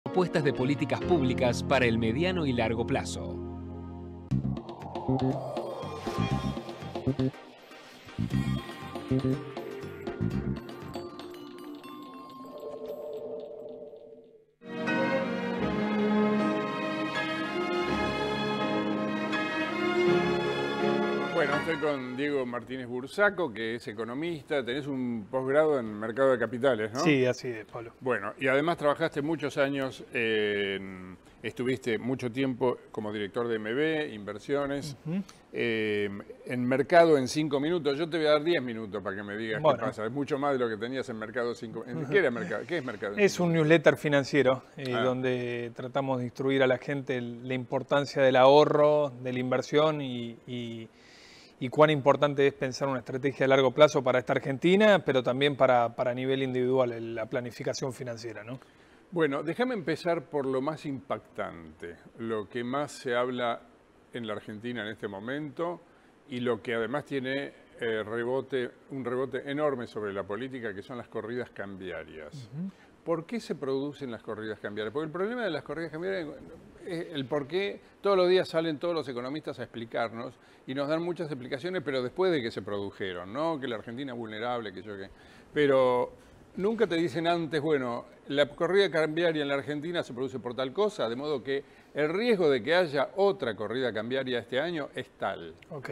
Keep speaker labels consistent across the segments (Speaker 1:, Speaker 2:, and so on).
Speaker 1: Propuestas de políticas públicas para el mediano y largo plazo.
Speaker 2: Bueno, estoy con Diego Martínez Bursaco, que es economista. Tenés un posgrado en Mercado de Capitales, ¿no?
Speaker 3: Sí, así es, Pablo.
Speaker 2: Bueno, y además trabajaste muchos años, estuviste mucho tiempo como director de MB, inversiones, en Mercado en 5 minutos. Yo te voy a dar 10 minutos para que me digas qué pasa. Es mucho más de lo que tenías en Mercado 5. ¿Qué era Mercado? ¿Qué es Mercado?
Speaker 3: Es un newsletter financiero donde tratamos de instruir a la gente la importancia del ahorro, de la inversión y cuán importante es pensar una estrategia a largo plazo para esta Argentina, pero también para nivel individual, la planificación financiera, ¿no?
Speaker 2: Bueno, déjame empezar por lo más impactante, lo que más se habla en la Argentina en este momento y lo que además tiene un rebote enorme sobre la política, que son las corridas cambiarias. ¿Por qué se producen las corridas cambiarias? Porque el problema de las corridas cambiarias es el por qué todos los días salen todos los economistas a explicarnos y nos dan muchas explicaciones, pero después de que se produjeron, ¿no? Que la Argentina es vulnerable, que yo qué. Pero nunca te dicen antes, bueno, la corrida cambiaria en la Argentina se produce por tal cosa, de modo que el riesgo de que haya otra corrida cambiaria este año es tal.
Speaker 3: Ok.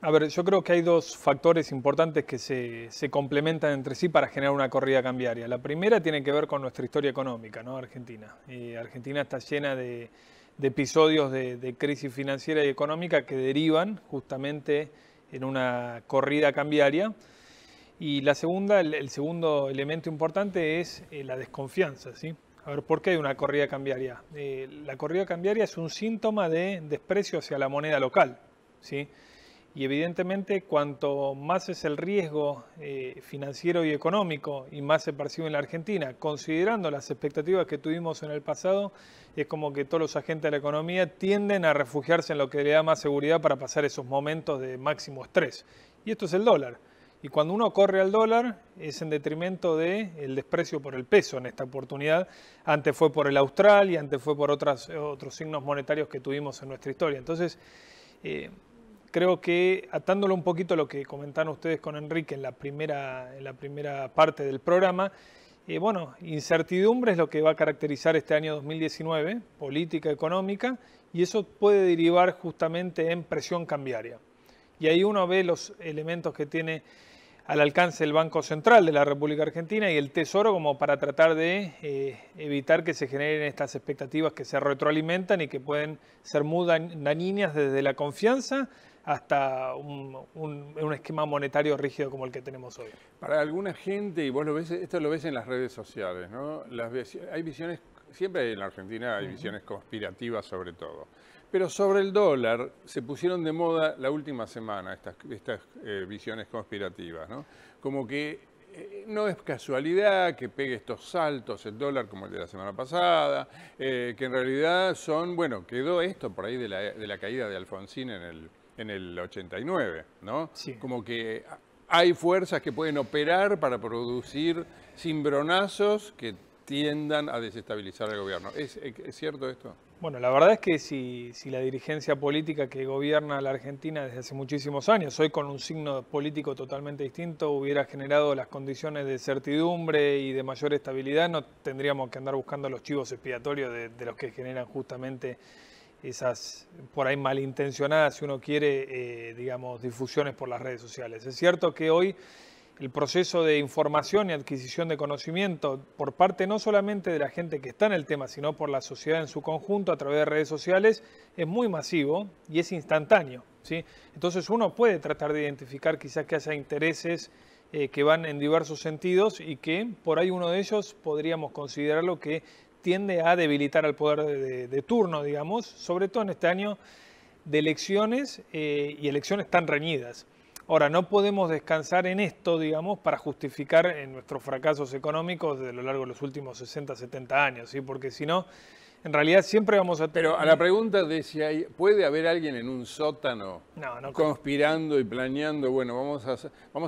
Speaker 3: A ver, yo creo que hay dos factores importantes que se complementan entre sí para generar una corrida cambiaria. La primera tiene que ver con nuestra historia económica, ¿no? Argentina. Argentina está llena de episodios de crisis financiera y económica que derivan justamente en una corrida cambiaria. Y la segunda, el segundo elemento importante es la desconfianza, ¿sí? A ver, ¿por qué hay una corrida cambiaria? La corrida cambiaria es un síntoma de desprecio hacia la moneda local, ¿sí? Y evidentemente cuanto más es el riesgo financiero y económico y más se percibe en la Argentina, considerando las expectativas que tuvimos en el pasado, es como que todos los agentes de la economía tienden a refugiarse en lo que le da más seguridad para pasar esos momentos de máximo estrés. Y esto es el dólar. Y cuando uno corre al dólar es en detrimento del desprecio por el peso en esta oportunidad. Antes fue por el austral y antes fue por otros signos monetarios que tuvimos en nuestra historia. Entonces, creo que atándolo un poquito a lo que comentaron ustedes con Enrique en la primera parte del programa, bueno, incertidumbre es lo que va a caracterizar este año 2019, política económica, y eso puede derivar justamente en presión cambiaria. Y ahí uno ve los elementos que tiene al alcance el Banco Central de la República Argentina y el Tesoro como para tratar de evitar que se generen estas expectativas que se retroalimentan y que pueden ser muy dañinas desde la confianza hasta un esquema monetario rígido como el que tenemos hoy.
Speaker 2: Para alguna gente, y vos lo ves, esto lo ves en las redes sociales, ¿no? Hay visiones, siempre en la Argentina hay visiones conspirativas sobre todo. Pero sobre el dólar se pusieron de moda la última semana estas visiones conspirativas, ¿no? Como que no es casualidad que pegue estos saltos el dólar como el de la semana pasada, que en realidad son, bueno, quedó esto por ahí de la caída de Alfonsín en el 89, ¿no?
Speaker 3: Sí.
Speaker 2: Como que hay fuerzas que pueden operar para producir cimbronazos que tiendan a desestabilizar el gobierno. ¿Es cierto esto?
Speaker 3: Bueno, la verdad es que si la dirigencia política que gobierna la Argentina desde hace muchísimos años, hoy con un signo político totalmente distinto, hubiera generado las condiciones de certidumbre y de mayor estabilidad, no tendríamos que andar buscando los chivos expiatorios de los que generan justamente esas, por ahí malintencionadas, si uno quiere, digamos, difusiones por las redes sociales. Es cierto que hoy el proceso de información y adquisición de conocimiento por parte no solamente de la gente que está en el tema, sino por la sociedad en su conjunto a través de redes sociales, es muy masivo y es instantáneo, ¿sí? Entonces uno puede tratar de identificar quizás que haya intereses que van en diversos sentidos y que por ahí uno de ellos podríamos considerarlo que tiende a debilitar al poder de turno, digamos, sobre todo en este año de elecciones y elecciones tan reñidas. Ahora, no podemos descansar en esto, digamos, para justificar nuestros fracasos económicos de lo largo de los últimos 60, 70 años, ¿sí? Porque si no, En realidad siempre vamos a tener...
Speaker 2: Pero a la pregunta de si puede haber alguien en un sótano
Speaker 3: No,
Speaker 2: conspirando y planeando, bueno, vamos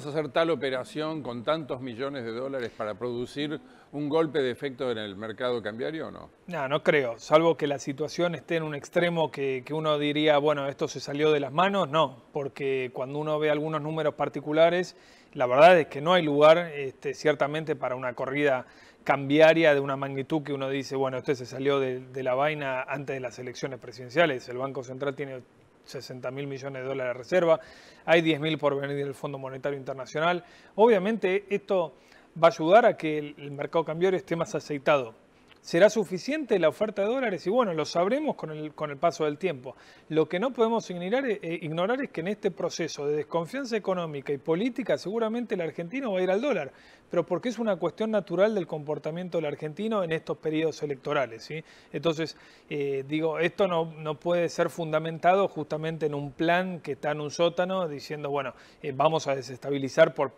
Speaker 2: a hacer tal operación con tantos millones de dólares para producir un golpe de efecto en el mercado cambiario, ¿o no?
Speaker 3: No creo, salvo que la situación esté en un extremo que uno diría, bueno, esto se salió de las manos, no, porque cuando uno ve algunos números particulares, la verdad es que no hay lugar ciertamente para una corrida cambiaria de una magnitud que uno dice, bueno, este se salió de la vaina antes de las elecciones presidenciales. El Banco Central tiene 60.000 millones de dólares de reserva, hay 10.000 por venir del Fondo Monetario Internacional. Obviamente esto va a ayudar a que el mercado cambiario esté más aceitado. ¿Será suficiente la oferta de dólares? Y bueno, lo sabremos con el paso del tiempo. Lo que no podemos ignorar es que en este proceso de desconfianza económica y política seguramente el argentino va a ir al dólar, pero porque es una cuestión natural del comportamiento del argentino en estos periodos electorales, ¿sí? Entonces, esto no puede ser fundamentado justamente en un plan que está en un sótano diciendo, bueno, vamos a desestabilizar por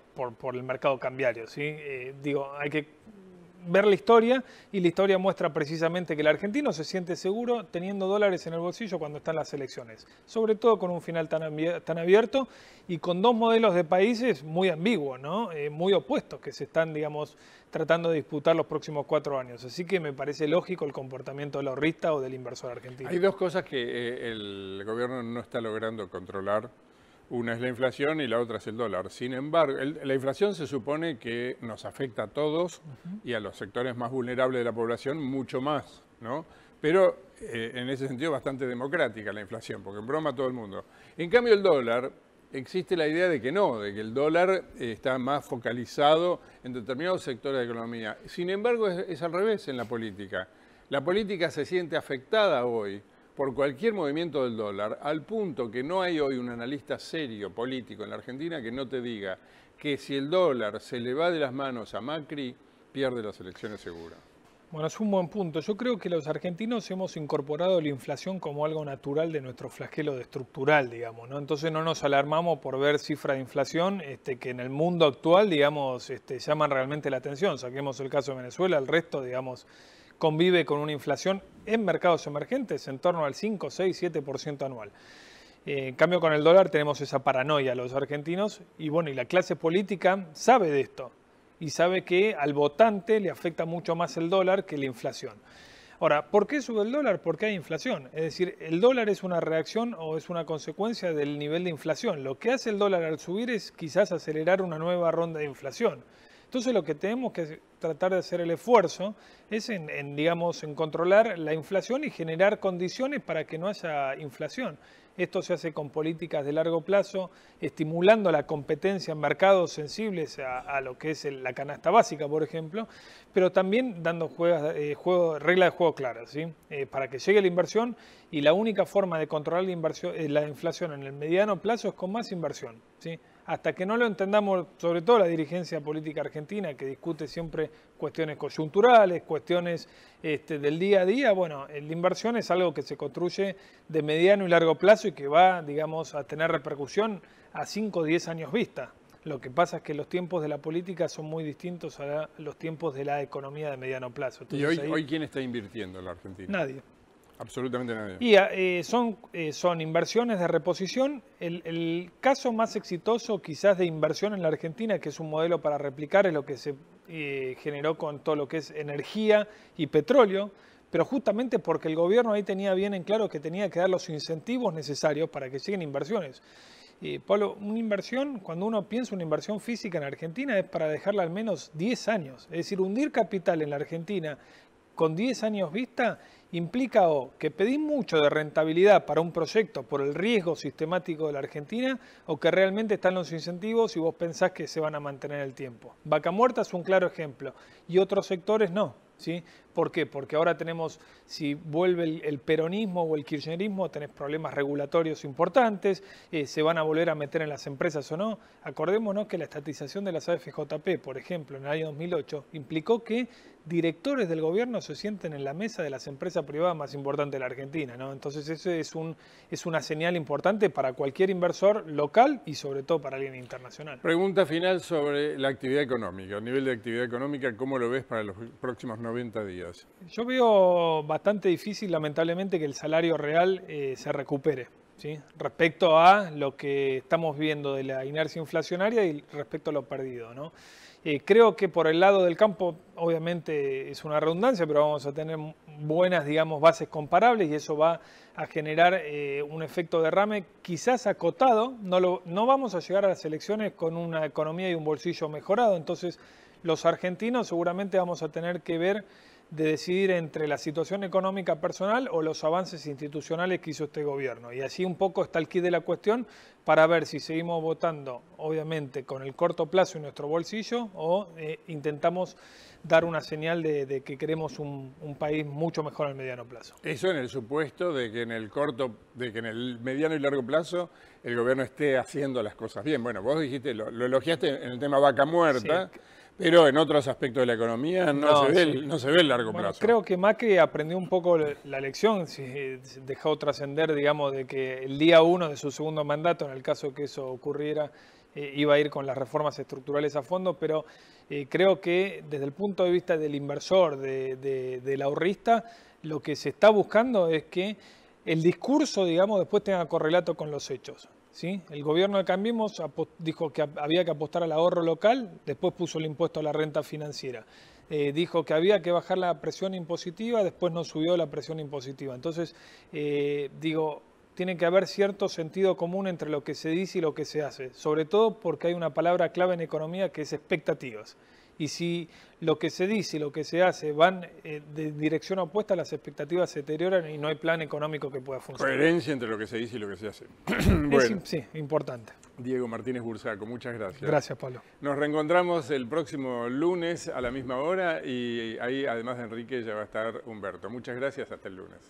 Speaker 3: el mercado cambiario, ¿sí? Hay que ver la historia, y la historia muestra precisamente que el argentino se siente seguro teniendo dólares en el bolsillo cuando están las elecciones, sobre todo con un final tan abierto y con dos modelos de países muy ambiguos, ¿no? Muy opuestos, que se están, digamos, tratando de disputar los próximos 4 años. Así que me parece lógico el comportamiento del ahorrista o del inversor argentino.
Speaker 2: Hay dos cosas que el gobierno no está logrando controlar. Una es la inflación y la otra es el dólar. Sin embargo, la inflación se supone que nos afecta a todos y a los sectores más vulnerables de la población mucho más, ¿no? Pero en ese sentido bastante democrática la inflación, porque en broma todo el mundo. En cambio el dólar, existe la idea de que no, de que el dólar está más focalizado en determinados sectores de la economía. Sin embargo es al revés en la política. La política se siente afectada hoy por cualquier movimiento del dólar, al punto que no hay hoy un analista serio político en la Argentina que no te diga que si el dólar se le va de las manos a Macri, pierde las elecciones seguras.
Speaker 3: Bueno, es un buen punto. Yo creo que los argentinos hemos incorporado la inflación como algo natural de nuestro flagelo estructural, digamos, ¿no? Entonces no nos alarmamos por ver cifras de inflación que en el mundo actual, digamos, llaman realmente la atención. Saquemos el caso de Venezuela, el resto, digamos, convive con una inflación en mercados emergentes en torno al 5, 6, 7% anual. En cambio, con el dólar tenemos esa paranoia los argentinos y bueno, y la clase política sabe de esto y sabe que al votante le afecta mucho más el dólar que la inflación. Ahora, ¿por qué sube el dólar? Porque hay inflación. Es decir, el dólar es una reacción o es una consecuencia del nivel de inflación. Lo que hace el dólar al subir es quizás acelerar una nueva ronda de inflación. Entonces lo que tenemos que tratar de hacer el esfuerzo es en controlar la inflación y generar condiciones para que no haya inflación. Esto se hace con políticas de largo plazo, estimulando la competencia en mercados sensibles a lo que es la canasta básica, por ejemplo, pero también dando reglas de juego claras, ¿sí? Para que llegue la inversión, y la única forma de controlar la inflación en el mediano plazo es con más inversión, ¿sí? Hasta que no lo entendamos, sobre todo la dirigencia política argentina, que discute siempre cuestiones coyunturales, cuestiones del día a día, bueno, la inversión es algo que se construye de mediano y largo plazo y que va, digamos, a tener repercusión a 5 o 10 años vista. Lo que pasa es que los tiempos de la política son muy distintos a los tiempos de la economía de mediano plazo.
Speaker 2: Entonces, ¿y hoy quién está invirtiendo en la Argentina?
Speaker 3: Nadie.
Speaker 2: Absolutamente nadie.
Speaker 3: Y son inversiones de reposición. El caso más exitoso quizás de inversión en la Argentina, que es un modelo para replicar, es lo que se generó con todo lo que es energía y petróleo, pero justamente porque el gobierno ahí tenía bien en claro que tenía que dar los incentivos necesarios para que lleguen inversiones. Pablo, una inversión, cuando uno piensa una inversión física en Argentina, es para dejarla al menos 10 años. Es decir, hundir capital en la Argentina con 10 años vista implica que pedís mucho de rentabilidad para un proyecto por el riesgo sistemático de la Argentina, o que realmente están los incentivos y vos pensás que se van a mantener el tiempo. Vaca Muerta es un claro ejemplo y otros sectores no, ¿sí? ¿Por qué? Porque ahora tenemos, si vuelve el peronismo o el kirchnerismo, tenés problemas regulatorios importantes, se van a volver a meter en las empresas o no. Acordémonos que la estatización de las AFJP, por ejemplo, en el año 2008, implicó que directores del gobierno se sienten en la mesa de las empresas privadas más importantes de la Argentina, ¿no? Entonces eso es una señal importante para cualquier inversor local y sobre todo para alguien internacional.
Speaker 2: Pregunta final sobre la actividad económica, el nivel de actividad económica, ¿cómo lo ves para los próximos 90 días?
Speaker 3: Yo veo bastante difícil, lamentablemente, que el salario real se recupere, ¿sí? Respecto a lo que estamos viendo de la inercia inflacionaria y respecto a lo perdido, ¿no? Creo que por el lado del campo, obviamente es una redundancia, pero vamos a tener buenas, digamos, bases comparables y eso va a generar un efecto derrame quizás acotado. No vamos a llegar a las elecciones con una economía y un bolsillo mejorado, entonces los argentinos seguramente vamos a tener que ver de decidir entre la situación económica personal o los avances institucionales que hizo este gobierno. Y así un poco está el quid de la cuestión para ver si seguimos votando, obviamente, con el corto plazo en nuestro bolsillo o intentamos dar una señal de que queremos un país mucho mejor en el mediano plazo.
Speaker 2: Eso en el supuesto de que en el mediano y largo plazo el gobierno esté haciendo las cosas bien. Bueno, vos dijiste, lo elogiaste en el tema vaca muerta. Sí. Pero en otros aspectos de la economía no se ve el largo plazo.
Speaker 3: Creo que Macri aprendió un poco la lección, dejó trascender, digamos, de que el día 1 de su segundo mandato, en el caso que eso ocurriera, iba a ir con las reformas estructurales a fondo, pero creo que desde el punto de vista del inversor, del ahorrista, lo que se está buscando es que el discurso, digamos, después tenga correlato con los hechos. ¿Sí? El gobierno de Cambiemos dijo que había que apostar al ahorro local, después puso el impuesto a la renta financiera. Dijo que había que bajar la presión impositiva, después no subió la presión impositiva. Entonces, tiene que haber cierto sentido común entre lo que se dice y lo que se hace, sobre todo porque hay una palabra clave en economía que es expectativas. Y si lo que se dice y lo que se hace van de dirección opuesta, las expectativas se deterioran y no hay plan económico que pueda funcionar.
Speaker 2: Coherencia entre lo que se dice y lo que se hace.
Speaker 3: Bueno, sí, importante.
Speaker 2: Diego Martínez Bursaco, muchas gracias.
Speaker 3: Gracias, Pablo.
Speaker 2: Nos reencontramos el próximo lunes a la misma hora y ahí, además de Enrique, ya va a estar Humberto. Muchas gracias, hasta el lunes.